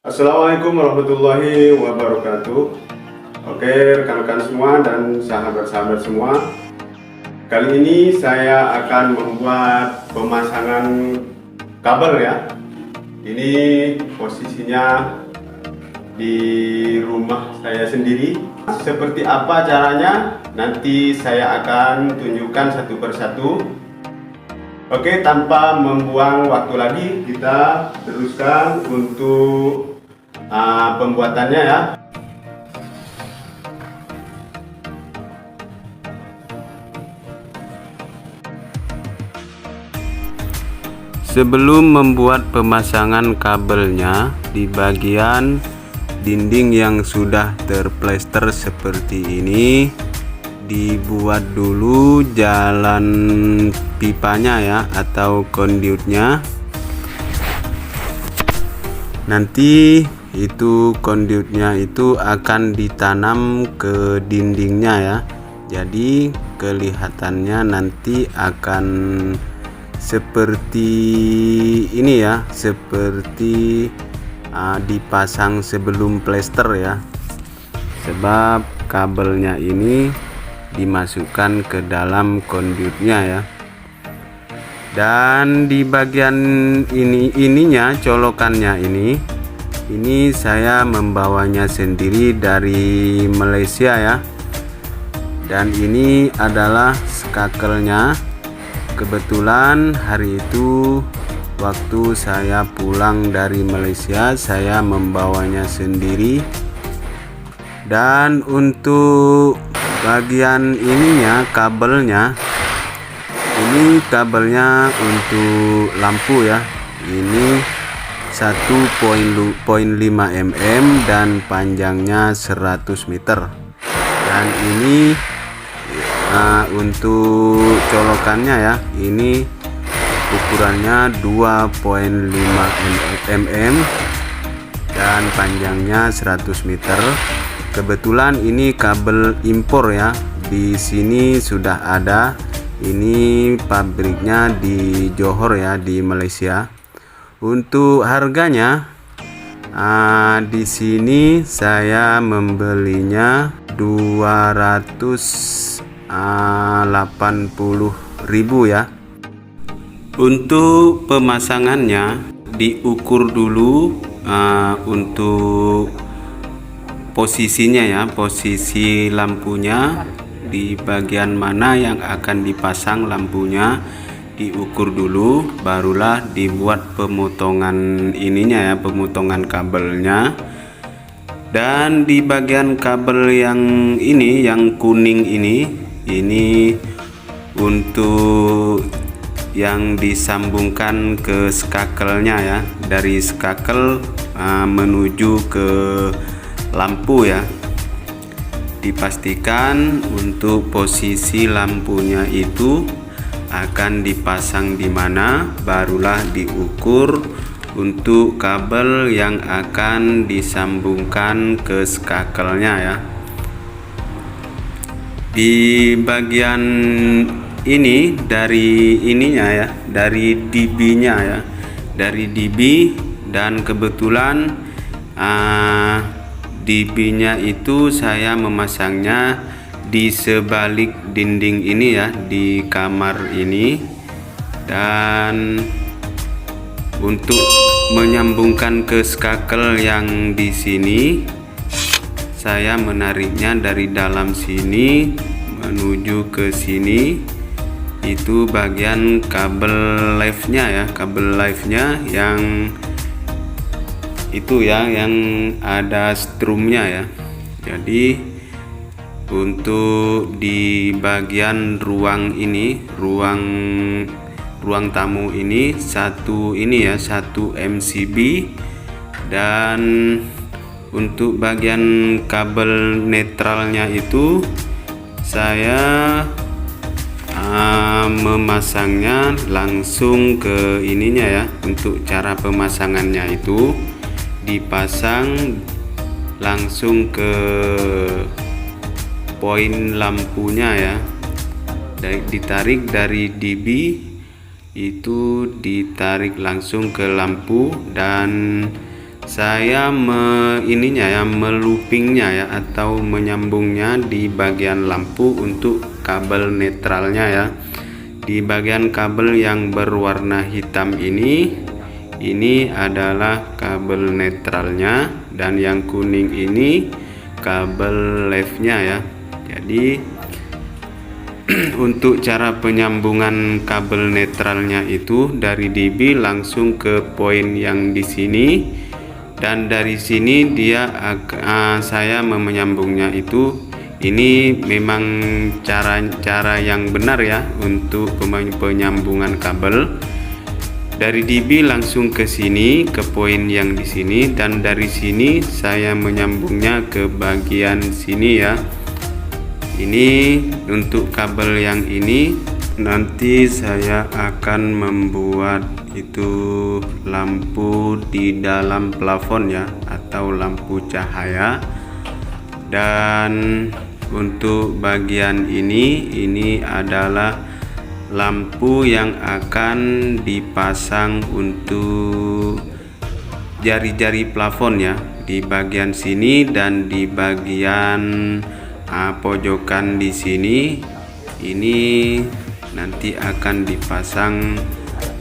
Assalamualaikum warahmatullahi wabarakatuh. Oke, rekan-rekan semua dan sahabat-sahabat semua, kali ini saya akan membuat pemasangan kabel ya. Ini posisinya di rumah saya sendiri. Seperti apa caranya? Nanti saya akan tunjukkan satu persatu. Oke, tanpa membuang waktu lagi, kita teruskan untuk pembuatannya ya. Sebelum membuat pemasangan kabelnya, di bagian dinding yang sudah terplester seperti ini, dibuat dulu jalan pipanya ya, atau conduitnya. Nanti itu conduitnya itu akan ditanam ke dindingnya ya. Jadi kelihatannya nanti akan seperti ini ya, seperti dipasang sebelum plester ya, sebab kabelnya ini dimasukkan ke dalam conduitnya ya. Dan di bagian ininya, colokannya ini saya membawanya sendiri dari Malaysia ya. Dan ini adalah skakelnya. Kebetulan hari itu waktu saya pulang dari Malaysia, saya membawanya sendiri. Dan untuk bagian ininya, kabelnya, ini kabelnya untuk lampu ya. Ini 1,5 mm dan panjangnya 100 meter. Dan ini untuk colokannya ya, ini ukurannya 2,5 mm dan panjangnya 100 meter. Kebetulan ini kabel impor ya, di sini sudah ada. Ini pabriknya di Johor ya, di Malaysia. Untuk harganya, di sini saya membelinya 280.000 ya. Untuk pemasangannya diukur dulu untuk posisinya ya, posisi lampunya di bagian mana yang akan dipasang lampunya, diukur dulu, barulah dibuat pemotongan ininya ya, pemotongan kabelnya. Dan di bagian kabel yang ini, yang kuning ini untuk yang disambungkan ke skakelnya ya, dari skakel menuju ke lampu ya. Dipastikan untuk posisi lampunya itu akan dipasang di mana, barulah diukur untuk kabel yang akan disambungkan ke skakelnya ya. Di bagian ini, dari ininya ya, dari DB-nya ya, dari DB. Dan kebetulan DB-nya itu saya memasangnya di sebalik dinding ini ya, di kamar ini. Dan untuk menyambungkan ke skakel yang di sini, saya menariknya dari dalam sini menuju ke sini. Itu bagian kabel live-nya ya, kabel live-nya yang itu ya, yang ada strumnya ya. Jadi untuk di bagian ruang ini, ruang tamu ini, satu MCB. Dan untuk bagian kabel netralnya itu saya memasangnya langsung ke ininya ya. Untuk cara pemasangannya itu dipasang langsung ke poin lampunya ya, ditarik dari DB itu, ditarik langsung ke lampu. Dan saya meloopingnya ya, atau menyambungnya di bagian lampu untuk kabel netralnya ya. Di bagian kabel yang berwarna hitam ini adalah kabel netralnya, dan yang kuning ini kabel leftnya ya. Jadi untuk cara penyambungan kabel netralnya itu dari DB langsung ke poin yang di sini, dan dari sini saya menyambungnya itu. Ini memang cara yang benar ya untuk penyambungan kabel. Dari DB langsung ke sini, ke poin yang di sini, dan dari sini saya menyambungnya ke bagian sini ya. Ini untuk kabel yang ini nanti saya akan membuat itu lampu di dalam plafon ya, atau lampu cahaya. Dan untuk bagian ini adalah lampu yang akan dipasang untuk jari-jari plafon ya, di bagian sini dan di bagian pojokan di sini. Ini nanti akan dipasang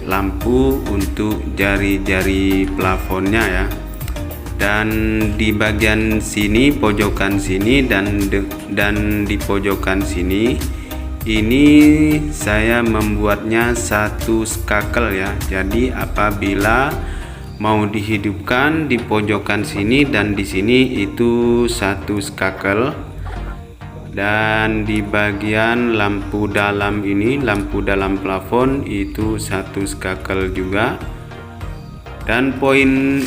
lampu untuk jari-jari plafonnya ya. Dan di bagian sini, pojokan sini, dan di pojokan sini ini saya membuatnya satu skakel ya. Jadi apabila mau dihidupkan di pojokan sini dan di sini itu satu skakel. Dan di bagian lampu dalam ini, lampu dalam plafon itu satu skakel juga. Dan poin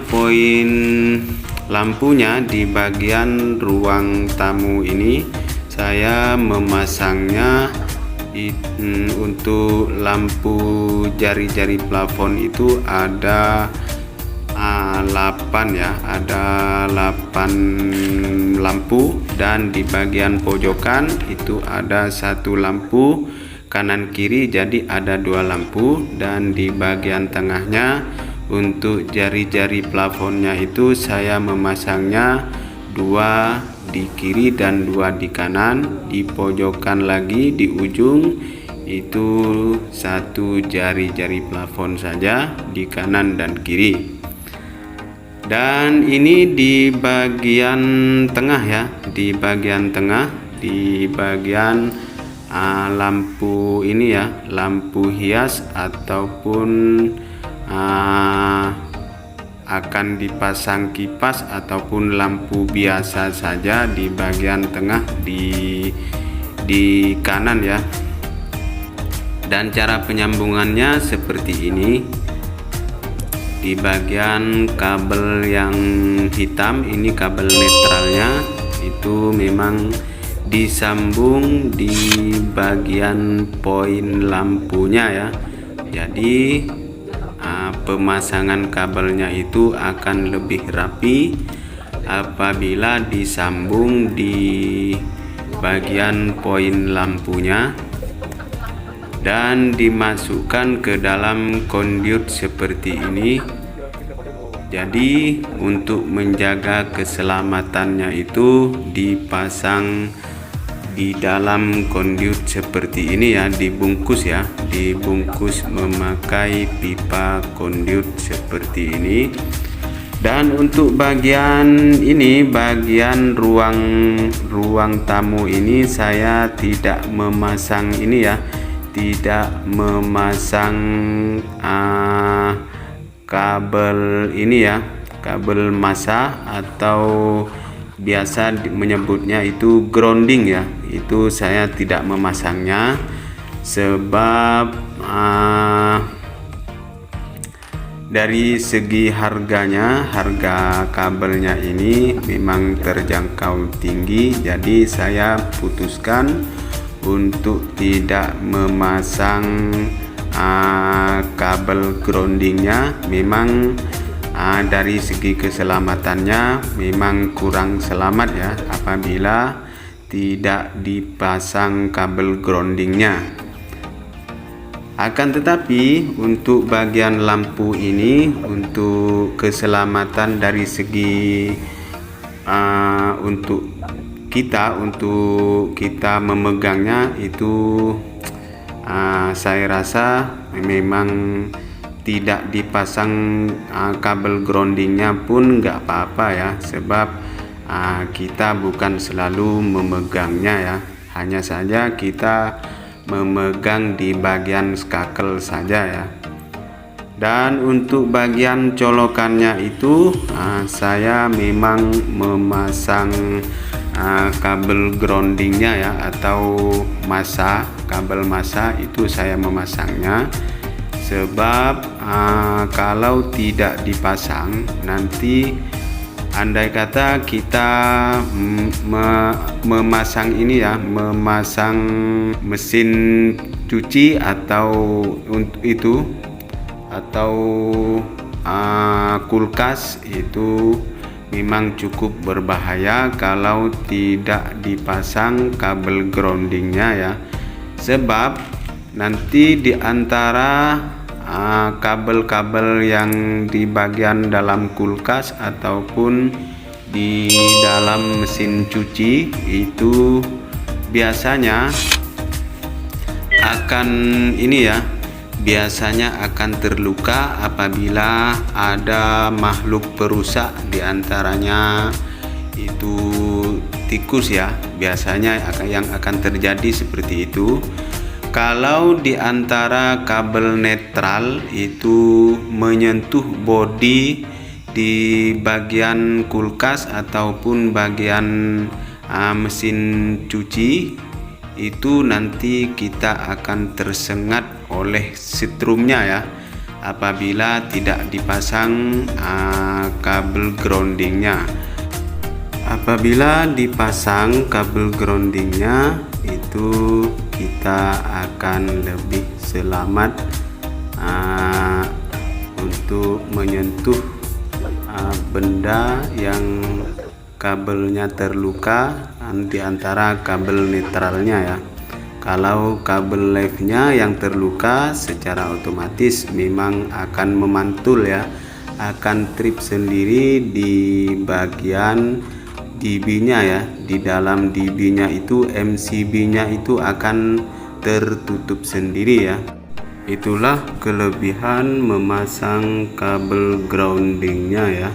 poin lampunya di bagian ruang tamu ini saya memasangnya untuk lampu jari-jari plafon itu ada 8 ya, ada 8 lampu. Dan di bagian pojokan itu ada satu lampu kanan kiri, jadi ada 2 lampu. Dan di bagian tengahnya untuk jari-jari plafonnya itu saya memasangnya 2 di kiri dan 2 di kanan. Di pojokan lagi di ujung itu satu jari-jari plafon saja di kanan dan kiri. Dan ini di bagian tengah ya, di bagian tengah, di bagian lampu ini ya, lampu hias ataupun akan dipasang kipas ataupun lampu biasa saja di bagian tengah di kanan ya. Dan cara penyambungannya seperti ini. Di bagian kabel yang hitam ini kabel netralnya itu memang disambung di bagian poin lampunya ya. Jadi pemasangan kabelnya itu akan lebih rapi apabila disambung di bagian poin lampunya dan dimasukkan ke dalam conduit seperti ini. Jadi untuk menjaga keselamatannya itu dipasang di dalam conduit seperti ini ya, dibungkus ya, dibungkus memakai pipa conduit seperti ini. Dan untuk bagian ini, bagian ruang tamu ini saya tidak memasang ini ya, tidak memasang kabel ini ya, kabel massa atau biasa menyebutnya itu grounding ya. Itu saya tidak memasangnya sebab dari segi harganya, harga kabelnya ini memang terjangkau tinggi. Jadi saya putuskan untuk tidak memasang kabel groundingnya. Memang dari segi keselamatannya memang kurang selamat ya apabila tidak dipasang kabel groundingnya. Akan tetapi untuk bagian lampu ini, untuk keselamatan dari segi untuk kita memegangnya itu, saya rasa memang tidak dipasang kabel groundingnya pun nggak apa-apa ya, sebab kita bukan selalu memegangnya ya, hanya saja kita memegang di bagian skakel saja ya. Dan untuk bagian colokannya itu saya memang memasang kabel groundingnya ya, atau kabel massa itu saya memasangnya, sebab kalau tidak dipasang nanti andai kata kita memasang mesin cuci atau kulkas, itu memang cukup berbahaya kalau tidak dipasang kabel groundingnya ya, sebab nanti di antara kabel-kabel yang di bagian dalam kulkas ataupun di dalam mesin cuci itu biasanya akan terluka apabila ada makhluk perusak, di antaranya itu tikus ya, biasanya yang akan terjadi seperti itu. Kalau di antara kabel netral itu menyentuh bodi di bagian kulkas ataupun bagian mesin cuci, itu nanti kita akan tersengat oleh setrumnya ya, apabila tidak dipasang kabel groundingnya. Apabila dipasang kabel groundingnya itu kita akan lebih selamat untuk menyentuh benda yang kabelnya terluka di antara kabel netralnya ya. Kalau kabel live-nya yang terluka, secara otomatis memang akan memantul ya, akan trip sendiri di bagian DB-nya ya. Di dalam DB-nya itu, MCB-nya itu akan tertutup sendiri ya. Itulah kelebihan memasang kabel groundingnya ya.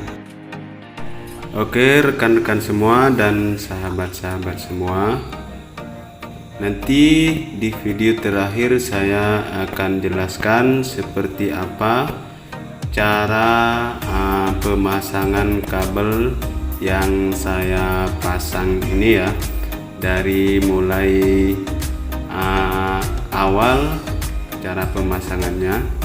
Oke rekan-rekan semua dan sahabat-sahabat semua, nanti di video terakhir saya akan jelaskan seperti apa cara pemasangan kabel yang saya pasang ini ya, dari mulai awal cara pemasangannya.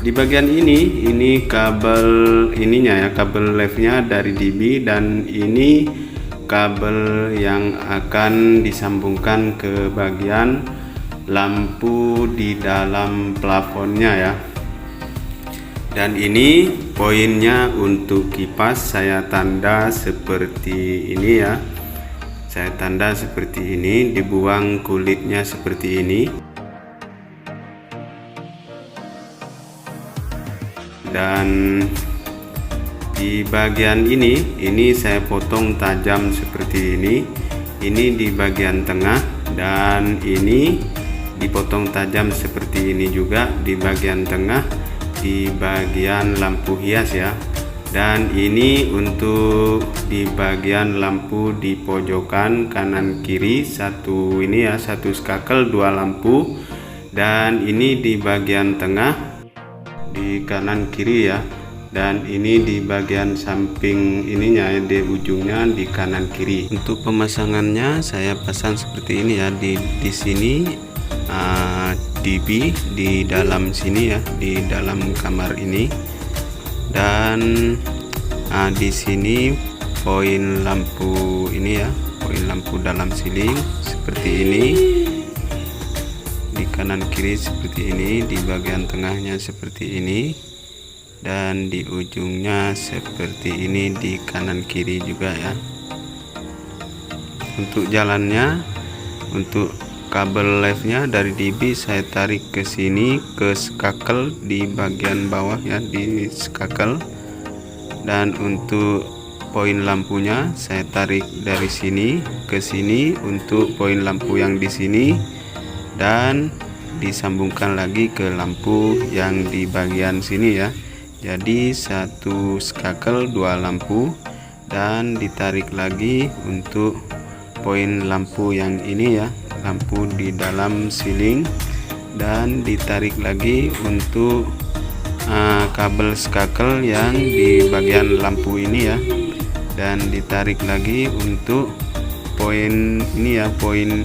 Di bagian ini kabel ininya ya, kabel live-nya dari DB, dan ini kabel yang akan disambungkan ke bagian lampu di dalam plafonnya ya. Dan ini poinnya untuk kipas, saya tanda seperti ini ya. Saya tanda seperti ini, dibuang kulitnya seperti ini. Dan di bagian ini saya potong tajam seperti ini di bagian tengah, dan ini dipotong tajam seperti ini juga di bagian tengah, di bagian lampu hias ya. Dan ini untuk di bagian lampu di pojokan kanan kiri, satu ini ya, satu skakel 2 lampu, dan ini di bagian tengah di kanan kiri ya, dan ini di bagian samping ininya ya, di ujungnya di kanan kiri. Untuk pemasangannya saya pasang seperti ini ya, di sini DB di dalam sini ya, di dalam kamar ini, dan di sini poin lampu ini ya, poin lampu dalam siling seperti ini, di kanan kiri seperti ini, di bagian tengahnya seperti ini, dan di ujungnya seperti ini di kanan kiri juga ya. Untuk jalannya Untuk kabel live-nya dari DB saya tarik ke sini ke skakel di bagian bawah ya, di skakel. Dan untuk poin lampunya saya tarik dari sini ke sini untuk poin lampu yang di sini, dan disambungkan lagi ke lampu yang di bagian sini ya. Jadi satu skakel dua lampu, dan ditarik lagi untuk poin lampu yang ini ya, lampu di dalam ceiling, dan ditarik lagi untuk kabel skakel yang di bagian lampu ini ya, dan ditarik lagi untuk poin ini ya, poin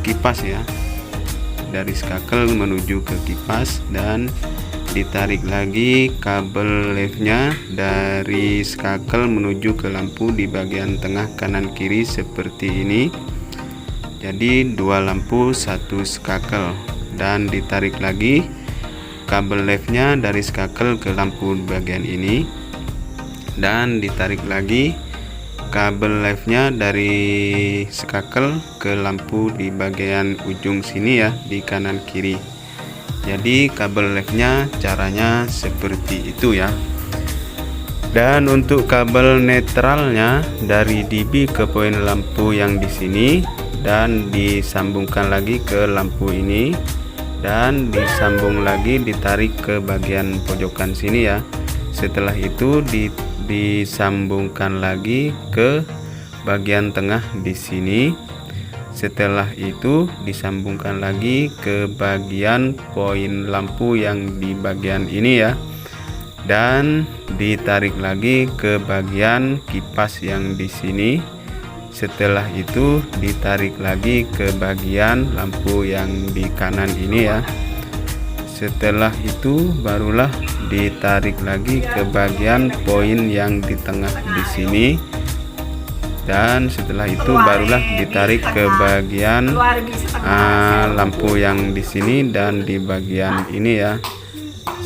kipas ya, dari skakel menuju ke kipas, dan ditarik lagi kabel live-nya dari skakel menuju ke lampu di bagian tengah kanan kiri seperti ini. Jadi dua lampu satu skakel, dan ditarik lagi kabel live-nya dari skakel ke lampu bagian ini, dan ditarik lagi kabel live-nya dari skakel ke lampu di bagian ujung sini ya, di kanan kiri. Jadi kabel live-nya caranya seperti itu ya. Dan untuk kabel netralnya dari DB ke poin lampu yang di sini, dan disambungkan lagi ke lampu ini, dan disambung lagi, ditarik ke bagian pojokan sini ya. Setelah itu disambungkan lagi ke bagian tengah di sini. Setelah itu disambungkan lagi ke bagian poin lampu yang di bagian ini ya, dan ditarik lagi ke bagian kipas yang di sini. Setelah itu ditarik lagi ke bagian lampu yang di kanan ini ya. Setelah itu barulah ditarik lagi ke bagian poin yang di tengah di sini, dan setelah itu barulah ditarik ke bagian lampu yang di sini dan di bagian ini ya.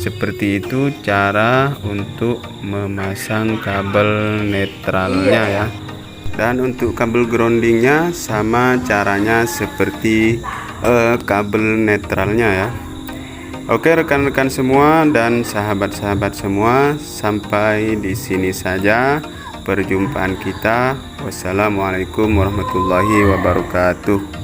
Seperti itu cara untuk memasang kabel netralnya ya. Dan untuk kabel groundingnya sama caranya seperti kabel netralnya ya. Oke rekan-rekan semua dan sahabat-sahabat semua, sampai di sini saja perjumpaan kita. Wassalamualaikum warahmatullahi wabarakatuh.